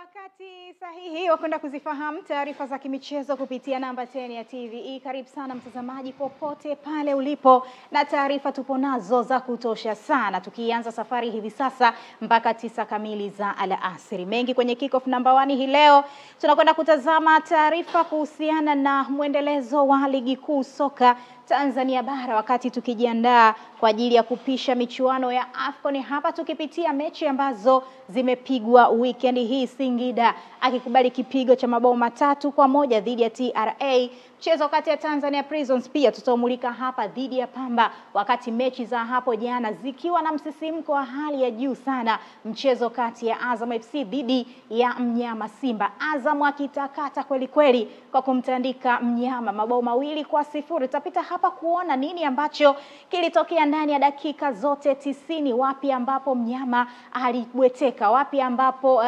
Wakati sahihi wa kwenda kuzifahamu taarifa za kimichezo kupitia namba 10 ya TVE. Karibu sana mtazamaji popote pale ulipo, na taarifa tupo nazo za kutosha sana, tukianza safari hivi sasa mpaka 9 kamili za alasiri. Mengi kwenye kick-off namba 1 hii leo. Tunakwenda kutazama taarifa kuhusiana na mwendelezo wa ligi kuu soka Tanzania bara, wakati tukijiandaa kwa ajili ya kupisha michuano ya AFCON. Hapa tukipitia mechi ambazo zimepigwa weekend hii. Singida akikubali kipigo cha mabao 3-1 dhidi ya TRA. Mchezo kati ya Tanzania Prisons pia tutaumulika hapa dhidi ya Pamba, wakati mechi za hapo jana zikiwa na msisimko wa hali ya juu sana. Mchezo kati ya Azam FC dhidi ya Mnyama Simba, Azam akitakata kweli kweli kwa kumtandika Mnyama mabao 2-0. Tutapita hapa kuona nini ambacho kilitokea ndani ya dakika zote 90, wapi ambapo Mnyama alibweteka, wapi ambapo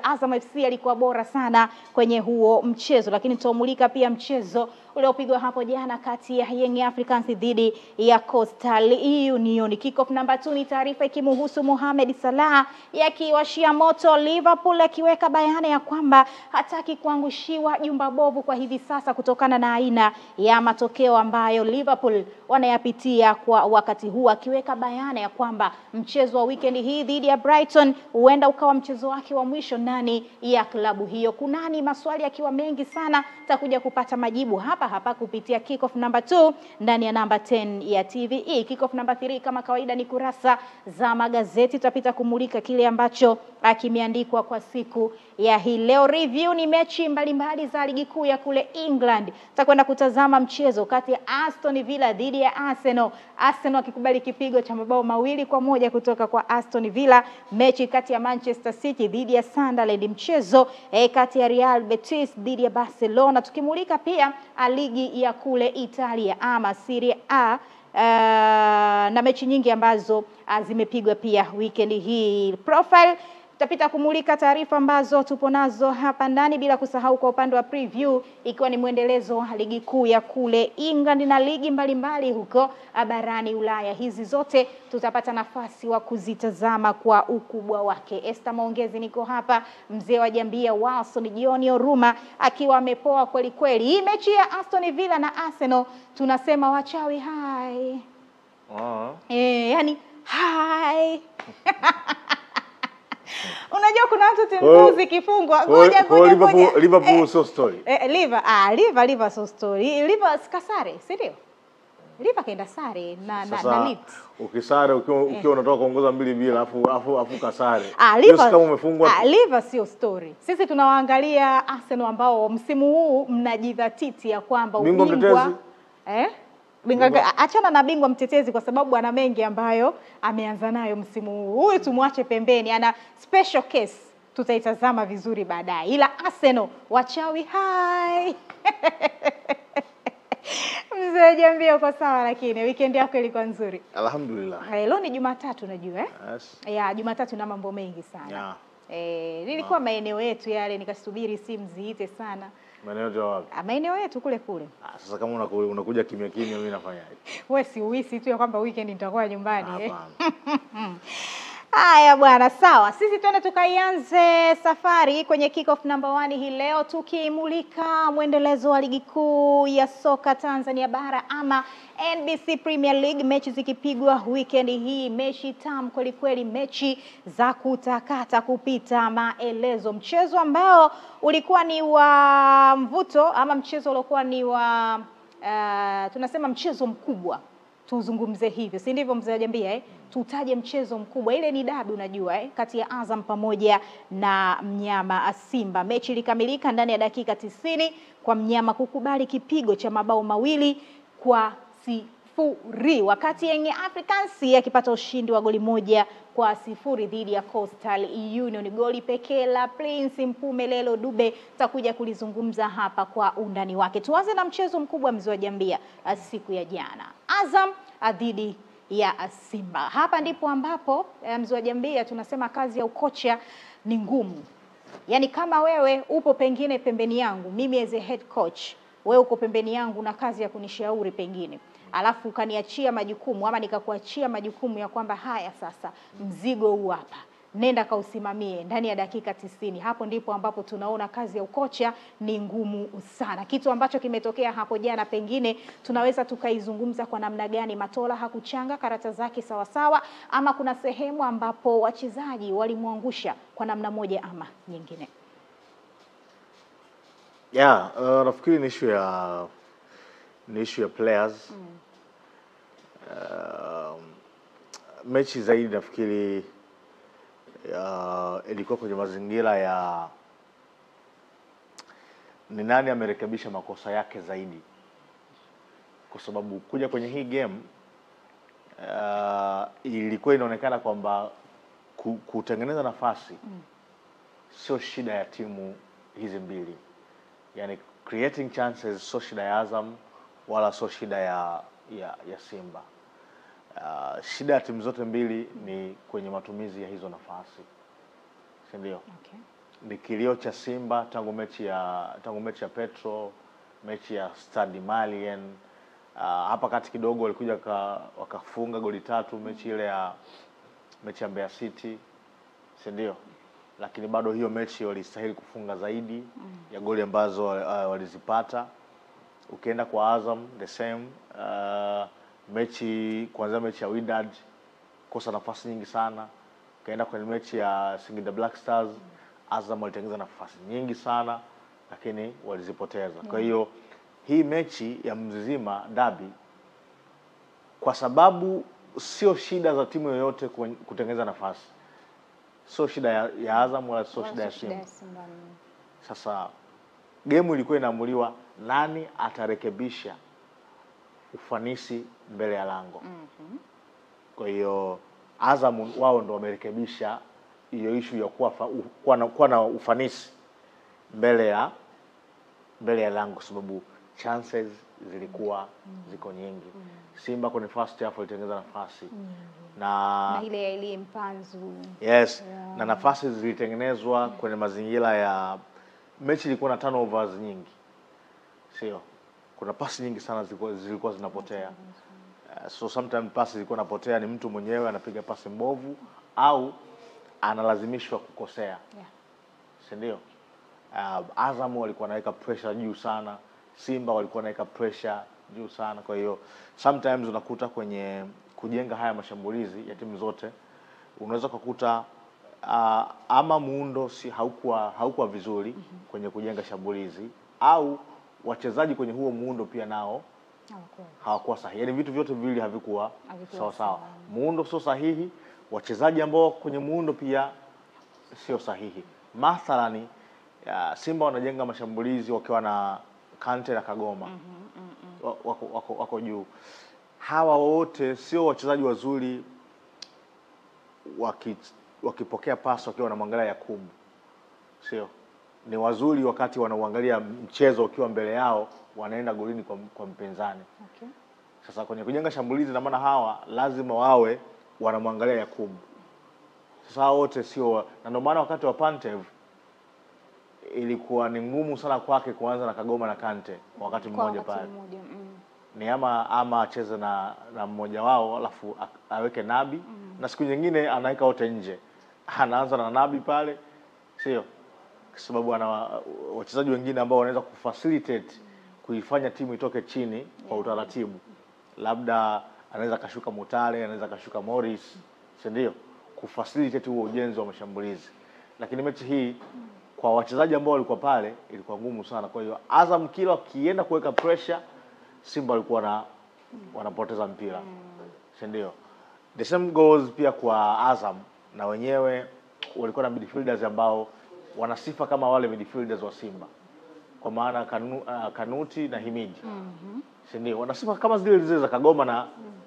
Azam FC alikuwa bora sana kwenye huo mchezo. Lakini tutaumulika pia mchezo uliopigwa hapo jana kati ya Young Africans dhidi ya Coastal Union. Kick-off namba 2 ni taarifa ikimhusu Mohamed Salah yakiwashia moto Liverpool, akiweka bayana ya kwamba hataki kuangushiwa jumba bovu kwa hivi sasa kutokana na aina ya matokeo ambayo Liverpool wanayapitia kwa wakati huu, akiweka bayana ya kwamba mchezo wa weekend hii dhidi ya Brighton huenda ukawa mchezo wake wa mwisho ndani ya klabu hiyo. Kunani maswali yakiwa mengi sana, tutakuja kupata majibu hapa kupitia kick-off namba 2 ndani ya namba 10 ya TVE. Kick-off namba 3 kama kawaida ni kurasa za magazeti, tutapita kumulika kile ambacho kimeandikwa kwa siku ya hii leo. Review ni mechi mbalimbali za ligi kuu ya kule England. Tutakwenda kutazama mchezo kati ya Aston Villa dhidi ya Arsenal. Arsenal akikubali kipigo cha mabao 2-1 kutoka kwa Aston Villa. Mechi kati ya Manchester City dhidi ya Sunderland. Mchezo kati ya Real Betis dhidi ya Barcelona. Tukimulika pia ligi ya kule Italia ama Serie A na mechi nyingi ambazo zimepigwa pia weekend hii. Profile tutapita kumulika taarifa ambazo tupo nazo hapa ndani, bila kusahau kwa upande wa preview ikiwa ni mwendelezo wa ligi kuu ya kule England na ligi mbalimbali huko barani Ulaya. Hizi zote tutapata nafasi wa kuzitazama kwa ukubwa wake. Esther Maongezi niko hapa, mzee wa jambia Wilson Jioni Oruma akiwa amepoa kweli kweli. Hii mechi ya Aston Villa na Arsenal tunasema wachawi hai. Yani hai. Unajua kuna watu timu zikifungwa ngoja Liverpool so story. Liverpool so story. Liverpool kasare, si ndio? Liverpool kaenda sare na Leeds. Ukisare ukiwa unatoka kuongoza 2-2 afu kasare. Liverpool kama umefungwa. Liverpool sio story. Sisi tunawaangalia Arsenal ambao msimu huu mnajidhatiti ya kwamba ubingwa achana na bingwa mtetezi kwa sababu ana mengi ambayo ameanza nayo msimu huu. Huyu tumwache pembeni, ana special case tutaitazama vizuri baadaye. Ila Arsenal wachawi hai. Mzee jambia uko sawa, lakini weekend yako ilikuwa nzuri? Alhamdulillah. Leo ni Jumatatu unajua Yes. Jumatatu na mambo mengi sana. Nilikuwa maeneo yetu yale nikasubiri simu ziite sana. Maeneo ya wapi? Maeneo yetu kule. Sasa kama unakuja kimya kimya mimi nafanyaje? Wewe si uwisi tu ya kwamba weekend nitakuwa nyumbani. Hapana. Haya bwana, sawa. Sisi twende tukaianze safari kwenye kick-off number 1 hii leo, tukimulika mwendelezo wa ligi kuu ya soka Tanzania bara ama NBC Premier League. Mechi zikipigwa weekend hii, mechi tamu kweli kweli, mechi za kutakata kupita maelezo. Mchezo ambao ulikuwa ni wa mvuto ama mchezo uliokuwa ni wa tunasema mchezo mkubwa. Tuzungumze hivyo, si ndivyo mzee jambia Tutaje mchezo mkubwa. Ile ni dabi unajua kati ya Azam pamoja na Mnyama Simba. Mechi ilikamilika ndani ya dakika 90 kwa Mnyama kukubali kipigo cha mabao 2-0, wakati Young Africans akipata ushindi wa goli 1-0 dhidi ya Coastal Union. Goli pekee la Prince Mpumelelo Dube tutakuja kulizungumza hapa kwa undani wake. Tuanze na mchezo mkubwa mzee jambia siku ya jana, Azam dhidi ya Simba. Hapa ndipo ambapo mzee jambia tunasema kazi ya ukocha ni ngumu. Yani kama wewe upo pengine pembeni yangu mimi as a head coach, wewe uko pembeni yangu na kazi ya kunishauri pengine, alafu ukaniachia majukumu ama nikakuachia majukumu ya kwamba haya sasa mzigo huu hapa, nenda kausimamie ndani ya dakika 90. Hapo ndipo ambapo tunaona kazi ya ukocha ni ngumu sana. Kitu ambacho kimetokea hapo jana, pengine tunaweza tukaizungumza kwa namna gani? Matola hakuchanga karata zake sawa sawa, ama kuna sehemu ambapo wachezaji walimwangusha kwa namna moja ama nyingine? Yeah, nafikiri ni issue ya players. Mechi zaidi nafikiri ilikuwa kwenye mazingira ya ni nani amerekebisha makosa yake zaidi, kwa sababu kuja kwenye hii game ilikuwa inaonekana kwamba kutengeneza nafasi sio shida ya timu hizi mbili. Yani creating chances sio shida ya Azam wala sio shida ya Simba. Shida ya timu zote mbili ni kwenye matumizi ya hizo nafasi, si ndio? Okay. Ni kilio cha Simba tangu mechi ya Petro, mechi ya Stade Malien. Hapa kati kidogo walikuja wakafunga goli 3 mechi ya Mbeya City, si ndio? Lakini bado hiyo mechi walistahili kufunga zaidi ya goli ambazo walizipata. Ukienda kwa Azam the same, kuanzia mechi ya Wydad kosa nafasi nyingi sana. Ukienda kwenye mechi ya Singida Black Stars, Azam walitengeneza nafasi nyingi sana lakini walizipoteza. Kwa hiyo hii mechi ya Mzizima Derby, kwa sababu sio shida za timu yoyote kutengeneza nafasi, sio shida ya Azam wala sio shida ya Simba. Sasa game ilikuwa inaamuliwa nani atarekebisha ufanisi mbele ya lango. Kwa hiyo Azam wao ndo wamerekebisha hiyo issue ya kuwa na ufanisi mbele ya lango, sababu chances zilikuwa ziko nyingi. Simba kwenye first half walitengeneza nafasi na ile ya Elie Mpanzu. Yes, yeah. Na nafasi zilitengenezwa kwenye mazingira ya mechi ilikuwa na turnovers nyingi. Sio? Kuna pasi nyingi sana zilikuwa zinapotea. So sometimes pasi zilikuwa zinapotea ni mtu mwenyewe anapiga pasi mbovu au analazimishwa kukosea. Yeah. Si ndio? Azam walikuwa wanaweka pressure juu sana, Simba walikuwa wanaweka pressure juu sana. Kwa hiyo sometimes unakuta kwenye kujenga haya mashambulizi ya timu zote unaweza kukuta ama muundo haukuwa vizuri kwenye kujenga shambulizi, au wachezaji kwenye huo muundo pia nao hawakuwa sahihi. Yaani vitu vyote viwili havikuwa sawa sawa. Muundo sio sahihi, wachezaji ambao kwenye muundo pia sio sahihi. Mathalani Simba wanajenga mashambulizi wakiwa na Kante na Kagoma. Wako juu. Hawa wote sio wachezaji wazuri wakipokea pasi wakiwa wanamwangalia Yakubu. Sio. Ni wazuri wakati wanauangalia mchezo ukiwa mbele yao, wanaenda golini kwa mpinzani. Okay. Sasa kwenye kujenga shambulizi na maana hawa lazima wawe wanamwangalia Yakubu. Sasa wote sio, na ndio maana wakati wa Pantev ilikuwa ni ngumu sana kwake kuanza na Kagoma na Kante wakati mmoja pale. Ni ama acheze na mmoja wao alafu aweke Nabi, na siku nyingine anaweka wote nje. Anaanza na Nabi pale, sio? Kwa sababu ana wachezaji wengine ambao wanaweza kufacilitate kuifanya timu itoke chini kwa utaratibu. Labda anaweza kashuka Mutale, anaweza kashuka Morris, si ndio? Kufacilitate huo ujenzi wa mashambulizi. Lakini mechi hii kwa wachezaji ambao walikuwa pale ilikuwa ngumu sana. Kwa hiyo Azam kila kienda kuweka pressure, Simba walikuwa wanapoteza mpira. Si ndio? The same goes pia kwa Azam, na wenyewe walikuwa na midfielders ambao wanasifa kama wale midfielders wa Simba. Kwa maana Kanuti na Himidi. Si ndio? Wanasifa kama zile za Kagoma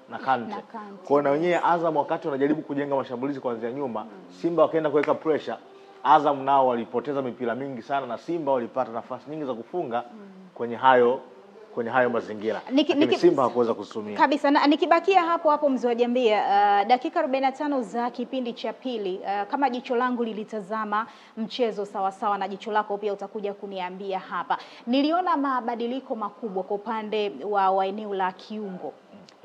na Kante. Kwa na wenyewe Azam wakati wanajaribu kujenga mashambulizi kuanzia nyuma, Simba wakaenda kuweka pressure. Azam nao walipoteza mipira mingi sana na Simba walipata nafasi nyingi za kufunga kwenye hayo mazingira. Simba hakuweza kusumia. Kabisa. Na nikibakia hapo mzee wa Jambia, dakika 45 za kipindi cha pili, kama jicho langu lilitazama mchezo sawa sawa na jicho lako pia utakuja kuniambia hapa. Niliona mabadiliko makubwa kwa upande wa eneo la kiungo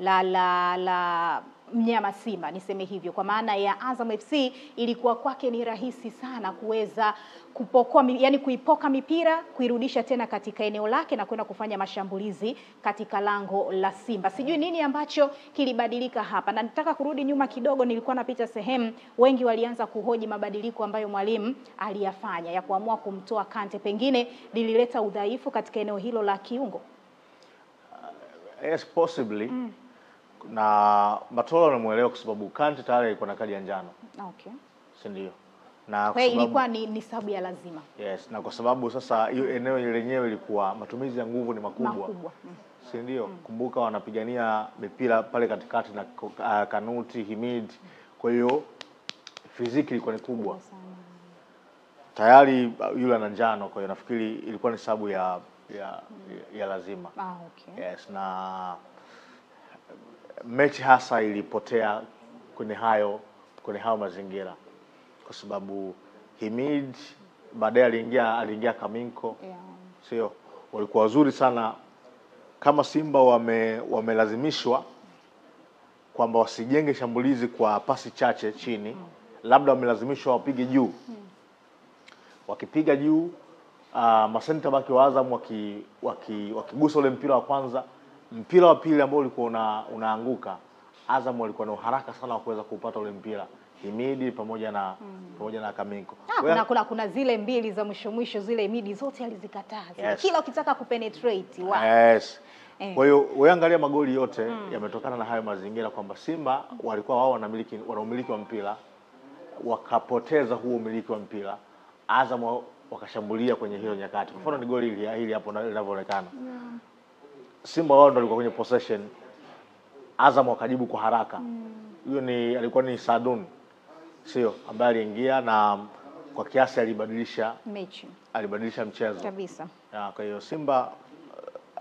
la mnyama Simba, niseme hivyo, kwa maana ya Azam FC ilikuwa kwake ni rahisi sana kuweza kupokoa, yani kuipoka mipira, kuirudisha tena katika eneo lake na kwenda kufanya mashambulizi katika lango la Simba. Sijui nini ambacho kilibadilika hapa, na nitaka kurudi nyuma kidogo. Nilikuwa napita sehemu, wengi walianza kuhoji mabadiliko ambayo mwalimu aliyafanya ya kuamua kumtoa Kante, pengine lilileta udhaifu katika eneo hilo la kiungo. Yes, possibly. Na Matola unamuelewa kwa sababu Kante tayari alikuwa na kadi ya njano. Okay. Si ndio? Na kwa hiyo ilikuwa ni sababu ya lazima. Yes, na kwa sababu sasa hiyo eneo lenyewe ilikuwa matumizi ya nguvu ni makubwa. Si ndio? Kumbuka wanapigania mipira pale katikati na Kanuti, Himid. Kwa hiyo fiziki ilikuwa ni kubwa. Tayari yule ana njano, kwa hiyo nafikiri ilikuwa ni sababu ya lazima. Okay. Yes, na mechi hasa ilipotea kwenye hayo mazingira, kwa sababu Himid baadaye aliingia Kaminko. Sio, walikuwa wazuri sana. Kama Simba wamelazimishwa kwamba wasijenge shambulizi kwa pasi chache chini, labda wamelazimishwa wapige juu. Wakipiga juu, masenta baki wa Azam wakigusa ule mpira wa kwanza, mpira wa pili ambao ulikuwa unaanguka, Azam walikuwa na haraka sana wa kuweza kupata ule mpira, Himidi pamoja na Kaminko. Kuna zile mbili za mwisho zile Himidi zote alizikataza. Yes. Kila ukitaka kupenetrate. Yes. Kwa hiyo wewe angalia magoli yote yametokana na hayo mazingira, kwamba Simba walikuwa wao wana umiliki wa mpira, wakapoteza huo umiliki wa mpira, Azam wakashambulia kwenye hiyo nyakati. Kwa mfano ni goli hili hapo linavyoonekana. Simba wao ndio walikuwa kwenye possession, Azam wakajibu kwa haraka. Hiyo alikuwa ni Sadun, sio, ambaye aliingia na kwa kiasi alibadilisha mchezo kabisa. Kwa hiyo Simba,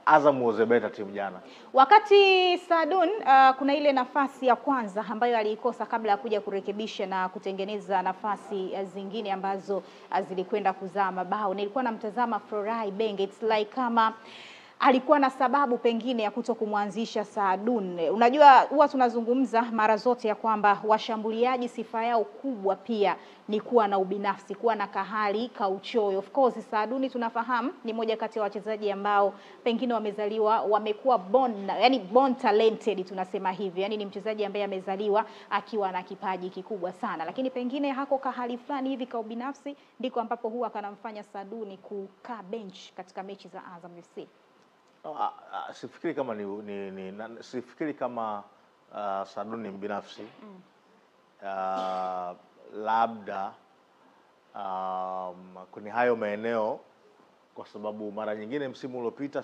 Azam was a better team jana. Wakati Sadun kuna ile nafasi ya kwanza ambayo aliikosa kabla ya kuja kurekebisha na kutengeneza nafasi zingine ambazo zilikwenda kuzaa mabao. Nilikuwa namtazama Florai Benge, it's like kama alikuwa na sababu pengine ya kutokumwanzisha Sadun. Unajua huwa tunazungumza mara zote ya kwamba washambuliaji sifa yao kubwa pia ni kuwa na ubinafsi, kuwa na kahali kauchoyo. Of course Saduni tunafahamu ni moja kati ya wachezaji ambao pengine wamekuwa born talented, tunasema hivi. Yani ni mchezaji ambaye amezaliwa akiwa na kipaji kikubwa sana, lakini pengine hako kahali fulani hivi ka ubinafsi ndiko ambapo huwa kanamfanya Saduni kukaa bench katika mechi za Azam FC. Sifikiri kama sifikiri kama Sadun ni binafsi. Labda kwenye hayo maeneo, kwa sababu mara nyingine msimu uliopita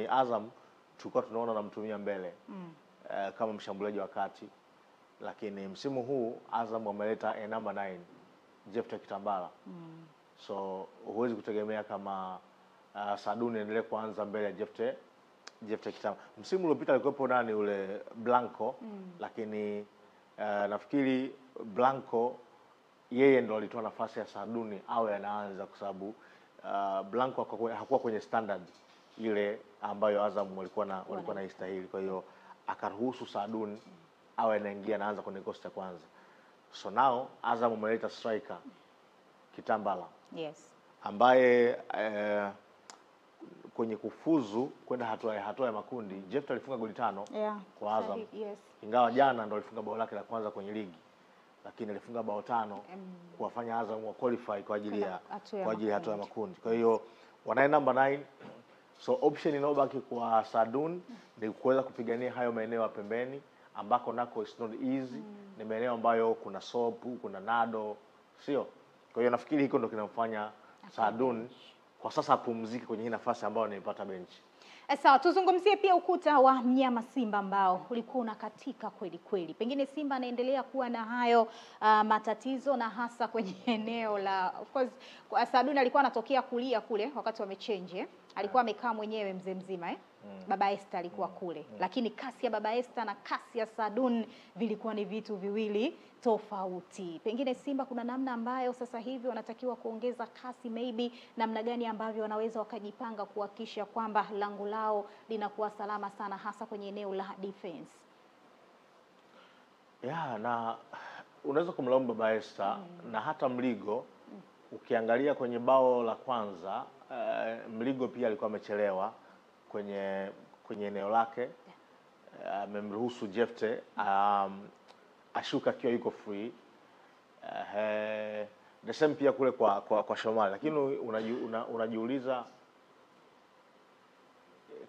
Azam tulikuwa tunaona namtumia mbele kama mshambuliaji wa kati, lakini msimu huu Azam wameleta number 9 Jefte Kitambala. So huwezi kutegemea kama Saduni endelee kuanza mbele ya Jefte Kitambala. Msimu uliopita alikuwepo nani ule Blanco, lakini nafikiri Blanco yeye ndo alitoa nafasi ya Saduni awe anaanza, kwa sababu Blanco hakuwa kwenye standard ile ambayo Azam walikuwa na istahili. Kwa hiyo akaruhusu Saduni awe anaingia anaanza kwenye kikosi cha kwanza. So now Azam ameleta striker Kitambala. Yes. Ambaye kwenye kufuzu kwenda hatua ya makundi, Jefte alifunga goli 5 kwa Azam. Yes. Ingawa jana ndo alifunga bao lake la kwanza kwenye ligi, lakini alifunga bao 5 kuwafanya Azam wa qualify kwa ajili ya hatua ya makundi. Kwa hiyo wanaye number 9. So option inayobaki kwa Sadun ni kuweza kupigania hayo maeneo ya pembeni ambako nako is not easy. Ni maeneo ambayo kuna Sopu, kuna Nado, sio? Kwa hiyo nafikiri hiko ndo kinamfanya Sadun kwa sasa apumzike kwenye hii nafasi ambayo anaipata benchi. Sawa, tuzungumzie pia ukuta wa mnyama Simba ambao ulikuwa unakatika kweli kweli. Pengine Simba anaendelea kuwa na hayo matatizo, na hasa kwenye eneo la, of course Sadun alikuwa anatokea kulia kule wakati wamechange. Alikuwa amekaa mwenyewe mzee mzima Baba Esther alikuwa kule. Lakini kasi ya Baba Esther na kasi ya Sadun vilikuwa ni vitu viwili tofauti. Pengine Simba kuna namna ambayo sasa hivi wanatakiwa kuongeza kasi, maybe namna gani ambavyo wanaweza wakajipanga kuhakikisha kwamba lango lao linakuwa salama sana, hasa kwenye eneo la defense. Ya, na unaweza kumlaumu Baba Esther na hata Mligo. Ukiangalia kwenye bao la kwanza, Mligo pia alikuwa amechelewa kwenye eneo lake, amemruhusu Jefte ashuka akiwa yuko free. The same pia kule kwa Shomari, lakini unajiuliza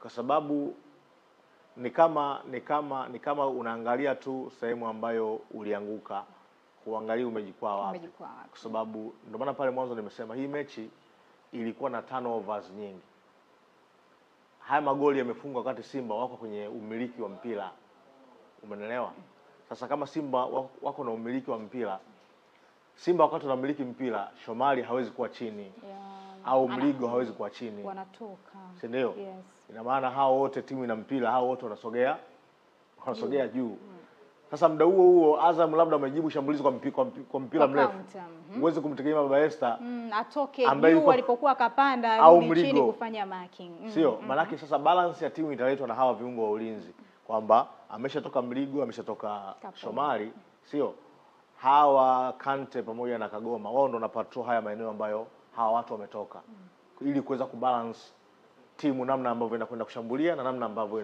kwa sababu ni kama unaangalia tu sehemu ambayo ulianguka, huangalia umejikwaa wapi. Kwa sababu ndio maana pale mwanzo nimesema hii mechi ilikuwa na turnovers nyingi. Haya magoli yamefungwa wakati Simba wako kwenye umiliki wa mpira. Umeelewa? Sasa kama Simba wako na umiliki wa mpira, Simba wakati wanamiliki mpira, Shomari hawezi kuwa chini. Au Mligo hawezi kuwa chini. Wanatoka. Si ndio? Yes. Ina maana hao wote timu ina mpira, hao wote wanasogea juu. Sasa muda huo Azam labda amejibu shambulizi kwa mpira mrefu. Uweze kumtegemea Baba Esther atoke juu alipokuwa akapanda au chini kufanya marking. Sio, maana sasa balance ya timu italetwa na hawa viungo wa ulinzi, kwamba ameshatoka Mligo, ameshatoka Shomari, sio? Hawa Kante pamoja na Kagoma wao ndo wanapatrol haya maeneo ambayo hawa watu wametoka, ili kuweza kubalance timu namna ambavyo inakwenda kushambulia na namna ambavyo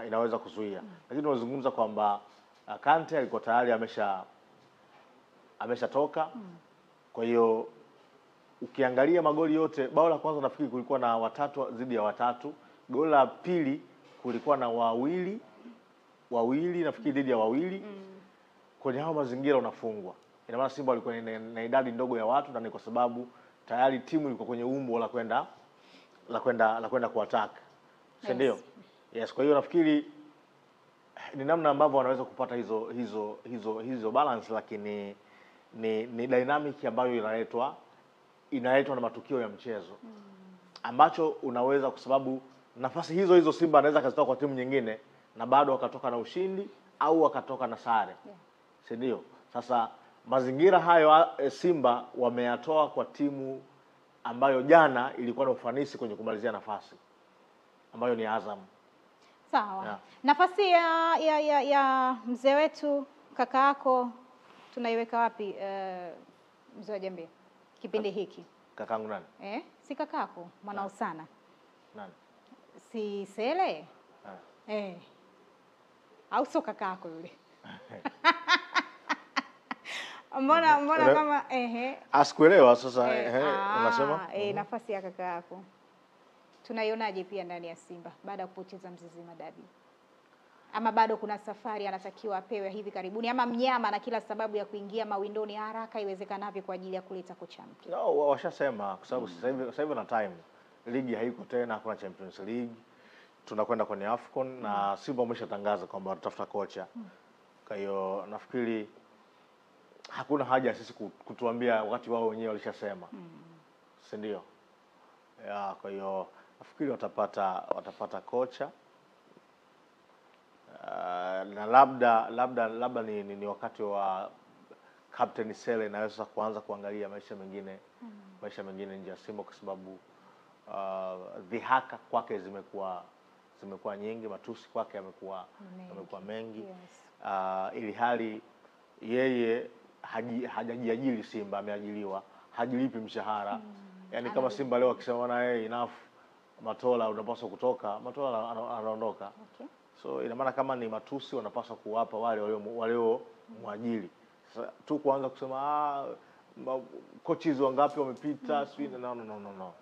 inaweza kuzuia. Lakini tunazungumza kwamba Kante alikuwa tayari ameshatoka. Kwa hiyo ukiangalia magoli yote, bao la kwanza nafikiri kulikuwa na 3 dhidi ya 3, goli la pili kulikuwa na wawili nafikiri dhidi ya 2. Kwenye hao mazingira unafungwa, ina maana Simba walikuwa na idadi ndogo ya watu, na ni kwa sababu tayari timu ilikuwa kwenye umbo la kwenda kuattack. Si ndio? Yes, kwa hiyo nafikiri ni namna ambavyo wanaweza kupata hizo balance, lakini ni dynamic ambayo inaletwa na matukio ya mchezo. Ambacho unaweza, kwa sababu nafasi hizo Simba anaweza kazitoa kwa timu nyingine na bado wakatoka na ushindi au wakatoka na sare. Si ndio? Sasa mazingira hayo Simba wameyatoa kwa timu ambayo jana ilikuwa na ufanisi kwenye kumalizia nafasi, ambayo ni Azam. Sawa. Nafasi ya mzee wetu kaka yako tunaiweka wapi, mzee wa Jambia kipindi hiki? Kakangu nani? Si kakako, mwanao sana. Nani? Si Sele? Au sio kakako yule? Mbona kama asikuelewa sasa. Unasema nafasi ya kaka yako tunaionaje pia ndani ya Simba baada ya kupoteza Mzizima Dabi? Ama bado kuna safari anatakiwa apewe hivi karibuni, ama mnyama na kila sababu ya kuingia mawindoni haraka iwezekanavyo kwa ajili ya kuleta kocha mpya? No, washasema kwa sababu sasa hivi na time ligi haiko tena, hakuna Champions League, tunakwenda kwenye AFCON na Simba wameshatangaza kwamba watatafuta kocha. Kwa hiyo nafikiri hakuna haja sisi kutuambia wakati wao wenyewe walishasema. Si ndio? Kwa hiyo nafikiri watapata kocha. Na labda ni wakati wa Captain Sele naweza kuanza kuangalia maisha mengine nje ya Simba, kwa sababu dhihaka kwake zimekuwa nyingi, matusi kwake yamekuwa mengi. Ili hali yeye hajajiajiri Simba, ameajiriwa, hajilipi mshahara. Yaani kama Simba leo akisema na yeye enough, Matola unapaswa kutoka, Matola anaondoka. So ina maana kama ni matusi wanapaswa kuwapa walio mwajiri. Sasa tu kuanza kusema coaches wangapi wamepita, no.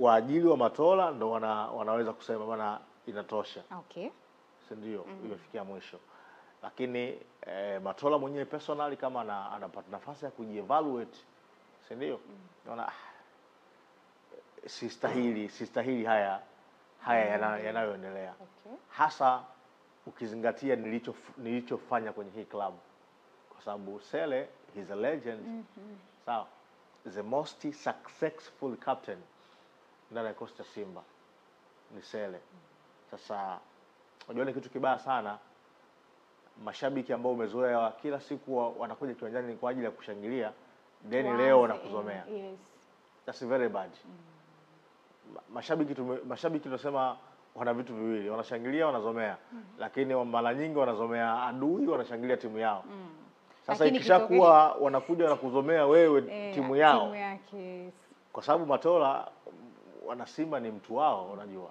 Waajiri wa Matola ndo wanaweza kusema bana inatosha. Si ndio? Imefikia mwisho. Lakini Matola mwenyewe personally kama anapata nafasi ya kujievaluate, si ndio? Naona sistahili haya yanayoendelea. Hasa ukizingatia nilichofanya kwenye hii club, kwa sababu Sele is a legend. Sawa, the most successful captain ndani ya Costa Simba ni Sele. Sasa unajua ni kitu kibaya sana, mashabiki ambao umezoea kila siku wanakuja kiwanjani kwa ajili ya kushangilia, then leo wanakuzomea. That's very bad. Mashabiki tunasema wana vitu viwili, wanashangilia, wanazomea. Lakini mara nyingi wanazomea adui, wanashangilia timu yao. Sasa ikishakuwa wanakuja na kuzomea wewe timu yao. Timu yake. Kwa sababu Matola wana Simba ni mtu wao, unajua.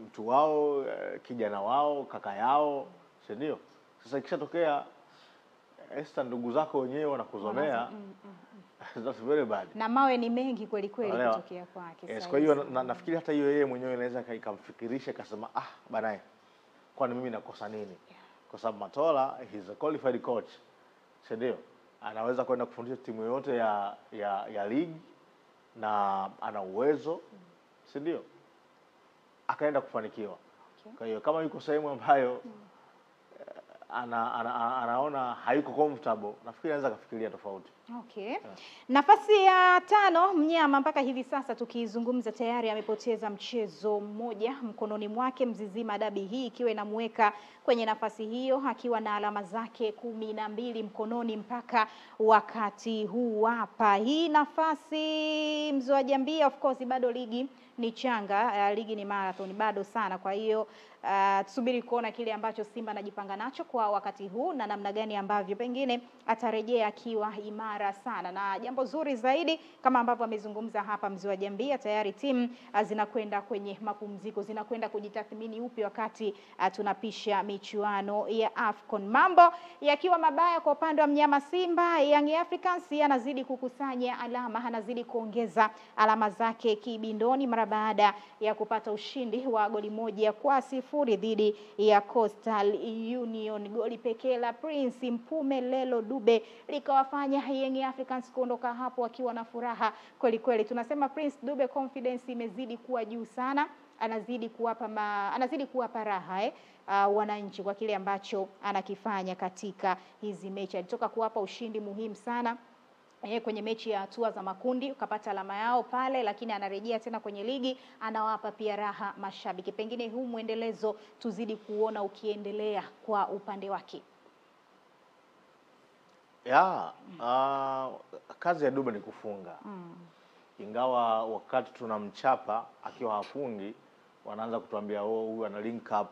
Mtu wao, kijana wao, kaka yao, si ndio? Sasa ikishatokea Esther ndugu zako wenyewe wanakuzomea, that's very bad. Na mawe ni mengi kweli kweli kutokea kwake. Yes, kwa hiyo nafikiri hata hiyo yeye mwenyewe inaweza ikamfikirisha akasema bana, kwani mimi nakosa nini? Kwa sababu Matola he's a qualified coach. Si ndio? Anaweza kwenda kufundisha timu yote ya ligi na ana uwezo, si ndio? Akaenda kufanikiwa. Kwa hiyo kama yuko sehemu ambayo anaona hayuko comfortable, nafikiri anaweza kufikiria tofauti. Nafasi ya 5 mnyama mpaka hivi sasa tukizungumza tayari amepoteza mchezo mmoja mkononi mwake. Mzizima Dabi hii ikiwa inamweka kwenye nafasi hiyo akiwa na alama zake 12 mkononi mpaka wakati huu hapa. Hii nafasi Mzwajambia, of course bado ligi ni changa, ligi ni marathon bado sana. Kwa hiyo tusubiri kuona kile ambacho Simba anajipanga nacho kwa wakati huu na namna gani ambavyo pengine atarejea akiwa imara sana. Na jambo zuri zaidi kama ambavyo amezungumza hapa Mzwajambia, tayari timu zinakwenda kwenye mapumziko, zinakwenda kujitathmini upya wakati tunapisha michuano ya AFCON. Mambo yakiwa mabaya kwa upande wa mnyama Simba, Young Africans anazidi kukusanya alama, anazidi kuongeza alama zake kibindoni mara baada ya kupata ushindi wa goli 1-0 dhidi ya Coastal Union. Goli pekee la Prince Mpume Lelo Dube likawafanya Young Africans kuondoka hapo wakiwa na furaha kweli kweli. Tunasema Prince Dube confidence imezidi kuwa juu sana, anazidi kuwapa raha wananchi kwa kile ambacho anakifanya katika hizi mechi. Alitoka kuwapa ushindi muhimu sana kwenye mechi ya hatua za makundi, ukapata alama yao pale, lakini anarejea tena kwenye ligi, anawapa pia raha mashabiki. Pengine huu muendelezo tuzidi kuona ukiendelea kwa upande wake. Kazi ya Dube ni kufunga. Ingawa wakati tunamchapa akiwa hafungi, wanaanza kutuambia huyu ana link up,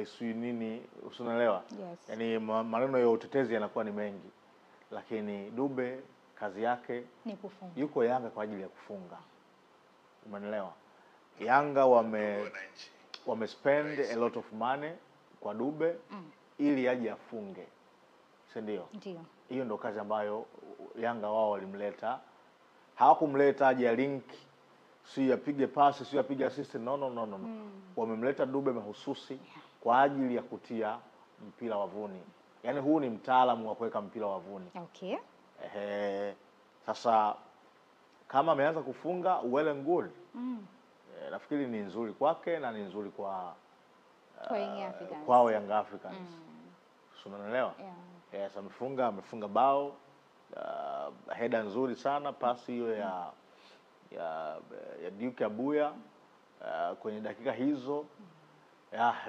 sui nini, usunaelewa. Yaani maneno ya utetezi yanakuwa ni mengi. Lakini Dube kazi yake ni kufunga. Yuko Yanga kwa ajili ya kufunga. Umeelewa? Yanga wame spend a lot of money kwa Dube ili aje afunge. Si ndio? Ndio. Hiyo ndio kazi ambayo Yanga wao walimleta. Hawakumleta aje link, si apige pasi, si apige assist, no. Wamemleta Dube mahususi kwa ajili ya kutia mpira wavuni. Yaani huu ni mtaalamu wa kuweka mpira wavuni. Sasa kama ameanza kufunga well and good. Nafikiri ni nzuri kwake na ni nzuri kwa Young Africans. Unaelewa? Yes, amefunga bao, header nzuri sana, pasi hiyo ya Duke Abuya kwenye dakika hizo.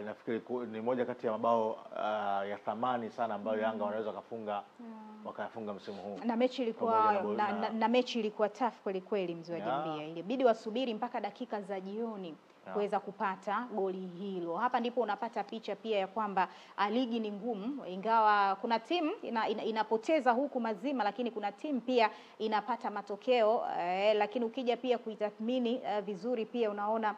Nafikiri ni moja kati ya mabao ya thamani sana ambayo Yanga wanaweza wakafunga msimu huu. Na mechi ilikuwa tough kweli kweli Mzwajambia. Ilibidi wasubiri mpaka dakika za jioni kuweza kupata goli hilo. Hapa ndipo unapata picha pia ya kwamba ligi ni ngumu, ingawa kuna timu inapoteza huku mazima, lakini kuna timu pia inapata matokeo, lakini ukija pia kuitathmini vizuri pia unaona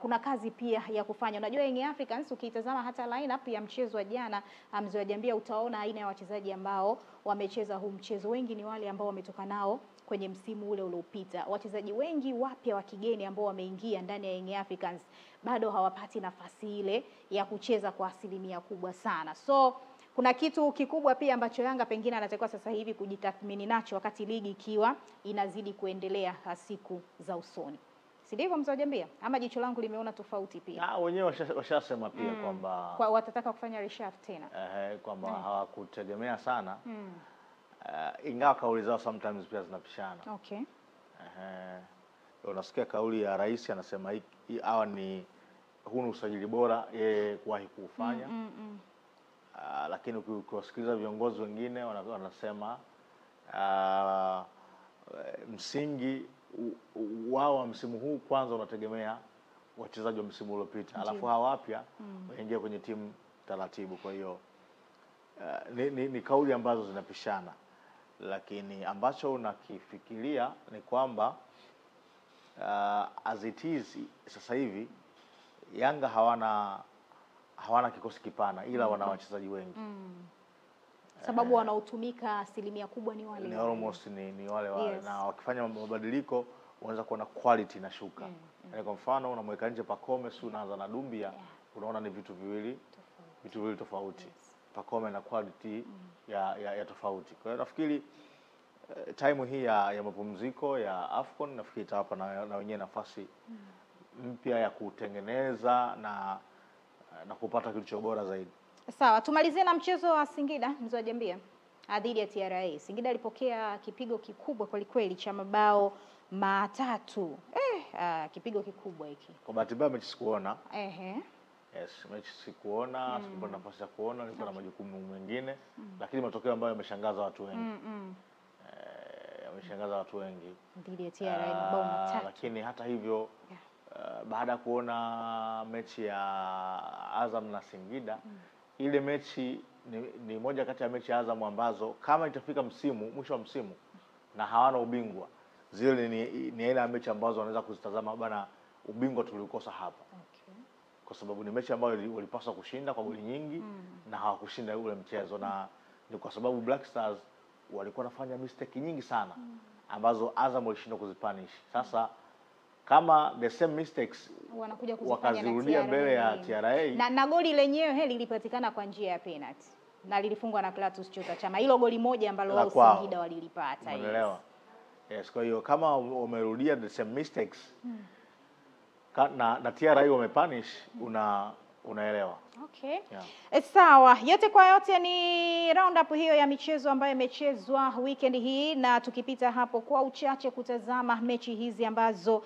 kuna kazi pia ya kufanya. Unajua Young Africans ukitazama hata lineup ya mchezo wa jana Mzwajambia, utaona aina ya wachezaji ambao wamecheza huu mchezo. Wengi ni wale ambao wametoka nao kwenye msimu ule uliopita. Wachezaji wengi wapya wa kigeni ambao wameingia ndani ya Young Africans bado hawapati nafasi ile ya kucheza kwa asilimia kubwa sana. So kuna kitu kikubwa pia ambacho Yanga pengine anatakiwa sasa hivi kujitathmini nacho wakati ligi ikiwa inazidi kuendelea siku za usoni. Si ndivyo Mzwajambia? Ama jicho langu limeona tofauti pia? Wenyewe washasema pia kwamba watataka kufanya reshuffle tena. Kwamba hawakutegemea sana. Ingawa kauli zao sometimes pia zinapishana. Unasikia kauli ya rais anasema hawa huu ni usajili bora yeye kuwahi kufanya. Lakini ukiwasikiliza viongozi wengine wanasema msingi wao wa msimu huu kwanza unategemea wachezaji wa msimu uliopita, alafu hawa wapya waingia kwenye timu taratibu. Kwa hiyo ni kauli ambazo zinapishana, lakini ambacho unakifikiria ni kwamba as it is sasa hivi Yanga hawana kikosi kipana, ila wana wachezaji wengi sababu wanaotumika asilimia kubwa ni wale almost ni wale yes. Na wakifanya mabadiliko unaweza kuona quality inashuka. Yaani kwa mfano unamweka nje Pacome, si unaanza na Dumbia, unaona ni vitu viwili tofauti. Yes. Pacome na quality ya tofauti. Kwa hiyo nafikiri time hii ya mapumziko ya AFCON nafikiri itawapa na wenyewe nafasi mpya ya kutengeneza na kupata kitu bora zaidi. Sawa, tumalizie na mchezo wa Singida Mzee Jambia dhidi ya TRA. Singida alipokea kipigo kikubwa kweli cha mabao 3. Kipigo kikubwa hiki. Kwa bahati mbaya mechi sikuona. Yes, mechi sikuona, sikupata nafasi ya kuona, nilikuwa na majukumu mengine, lakini matokeo ambayo yameshangaza watu wengi. Yameshangaza watu wengi. Dhidi ya TRA mabao 3. Lakini hata hivyo baada ya kuona mechi ya Azam na Singida, ile mechi ni moja kati ya mechi ya Azam ambazo kama itafika mwisho wa msimu na hawana ubingwa, zile ni aina ya mechi ambazo wanaweza kuzitazama bana, ubingwa tulikosa hapa. Kwa sababu ni mechi ambayo walipaswa kushinda kwa goli nyingi na hawakushinda ule mchezo, na ni kwa sababu Black Stars walikuwa wanafanya mistake nyingi sana ambazo Azam walishindwa kuzipunish. Sasa kama the same mistakes wanakuja kuzifanya wakazirudia mbele ya TRA na goli lenyewe lilipatikana kwa njia ya penalty na lilifungwa na Clatous Chota Chama, hilo goli moja ambalo wao Singida walilipata. Unaelewa? Yes, kwa hiyo kama wamerudia the same mistakes na TRA wamepunish, unaelewa. Okay. Sawa, yote kwa yote ni round up hiyo ya michezo ambayo imechezwa weekend hii, na tukipita hapo kwa uchache kutazama mechi hizi ambazo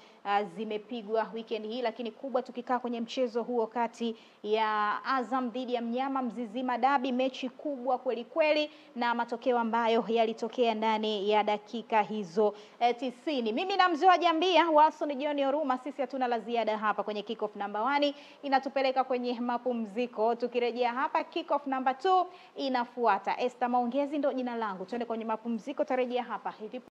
zimepigwa weekend hii, lakini kubwa tukikaa kwenye mchezo huo kati ya Azam dhidi ya Mnyama Mzizima Dabi, mechi kubwa kweli kweli na matokeo ambayo yalitokea ndani ya dakika hizo 90. Mimi na Mzee Jambia, Watson John Oruma, sisi hatuna la ziada hapa kwenye kick off number 1, inatupeleka kwenye mapumziko. Tukirejea hapa kick off number 2 inafuata. Esther Maongezi ndo jina langu. Twende kwenye mapumziko, tarejea hapa hivi